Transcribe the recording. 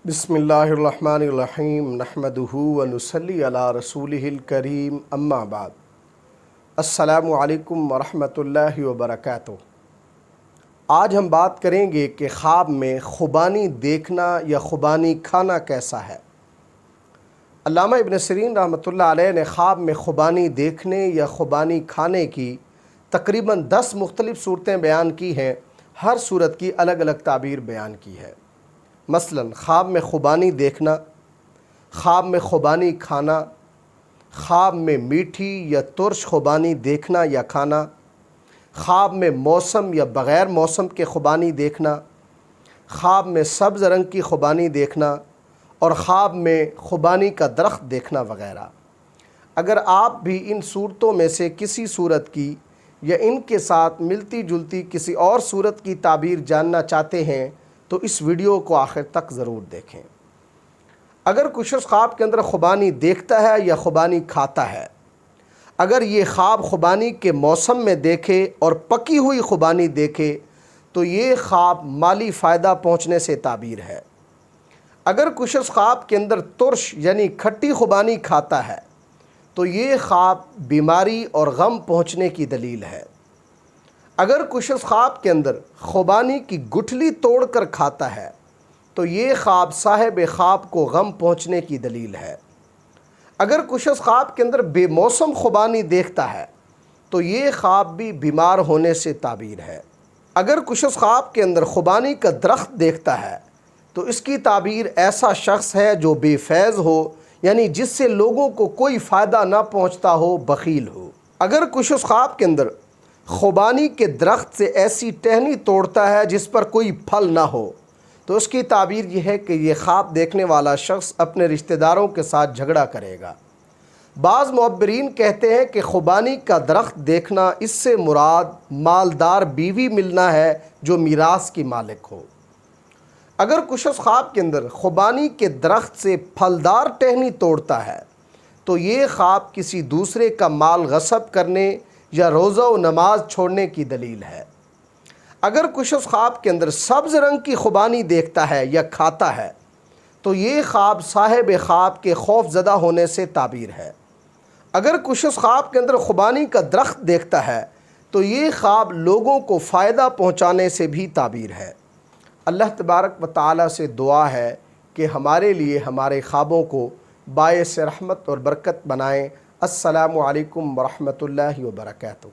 بسم اللہ الرحمن الرحیم نحمدہ ونصلی علی رسولہ الکریم اما بعد السلام علیکم ورحمۃ اللہ وبرکاتہ۔ آج ہم بات کریں گے کہ خواب میں خوبانی دیکھنا یا خوبانی کھانا کیسا ہے۔ علامہ ابن سیرین رحمۃ اللہ علیہ نے خواب میں خوبانی دیکھنے یا خوبانی کھانے کی تقریباً 10 مختلف صورتیں بیان کی ہیں، ہر صورت کی الگ الگ تعبیر بیان کی ہے۔ مثلاً خواب میں خوبانی دیکھنا، خواب میں خوبانی کھانا، خواب میں میٹھی یا ترش خوبانی دیکھنا یا کھانا، خواب میں موسم یا بغیر موسم کے خوبانی دیکھنا، خواب میں سبز رنگ کی خوبانی دیکھنا اور خواب میں خوبانی کا درخت دیکھنا وغیرہ۔ اگر آپ بھی ان صورتوں میں سے کسی صورت کی یا ان کے ساتھ ملتی جلتی کسی اور صورت کی تعبیر جاننا چاہتے ہیں تو اس ویڈیو کو آخر تک ضرور دیکھیں۔ اگر کوئی شخص خواب کے اندر خوبانی دیکھتا ہے یا خوبانی کھاتا ہے، اگر یہ خواب خوبانی کے موسم میں دیکھے اور پکی ہوئی خوبانی دیکھے تو یہ خواب مالی فائدہ پہنچنے سے تعبیر ہے۔ اگر کوئی شخص خواب کے اندر ترش یعنی کھٹی خوبانی کھاتا ہے تو یہ خواب بیماری اور غم پہنچنے کی دلیل ہے۔ اگر کوئی شخص خواب کے اندر خوبانی کی گٹھلی توڑ کر کھاتا ہے تو یہ خواب صاحب خواب کو غم پہنچنے کی دلیل ہے۔ اگر کوئی شخص خواب کے اندر بے موسم خوبانی دیکھتا ہے تو یہ خواب بھی بیمار ہونے سے تعبیر ہے۔ اگر کوئی شخص خواب کے اندر خوبانی کا درخت دیکھتا ہے تو اس کی تعبیر ایسا شخص ہے جو بے فیض ہو، یعنی جس سے لوگوں کو کوئی فائدہ نہ پہنچتا ہو، بخیل ہو۔ اگر کوئی شخص خواب کے اندر خوبانی کے درخت سے ایسی ٹہنی توڑتا ہے جس پر کوئی پھل نہ ہو تو اس کی تعبیر یہ ہے کہ یہ خواب دیکھنے والا شخص اپنے رشتہ داروں کے ساتھ جھگڑا کرے گا۔ بعض معبرین کہتے ہیں کہ خوبانی کا درخت دیکھنا اس سے مراد مالدار بیوی ملنا ہے جو میراث کی مالک ہو۔ اگر کوئی شخص خواب کے اندر خوبانی کے درخت سے پھلدار ٹہنی توڑتا ہے تو یہ خواب کسی دوسرے کا مال غصب کرنے یا روزہ و نماز چھوڑنے کی دلیل ہے۔ اگر کوئی شخص خواب کے اندر سبز رنگ کی خوبانی دیکھتا ہے یا کھاتا ہے تو یہ خواب صاحب خواب کے خوف زدہ ہونے سے تعبیر ہے۔ اگر کوئی شخص خواب کے اندر خوبانی کا درخت دیکھتا ہے تو یہ خواب لوگوں کو فائدہ پہنچانے سے بھی تعبیر ہے۔ اللہ تبارک و تعالیٰ سے دعا ہے کہ ہمارے لیے ہمارے خوابوں کو باعث رحمت اور برکت بنائیں۔ السلام علیکم ورحمۃ اللہ وبرکاتہ۔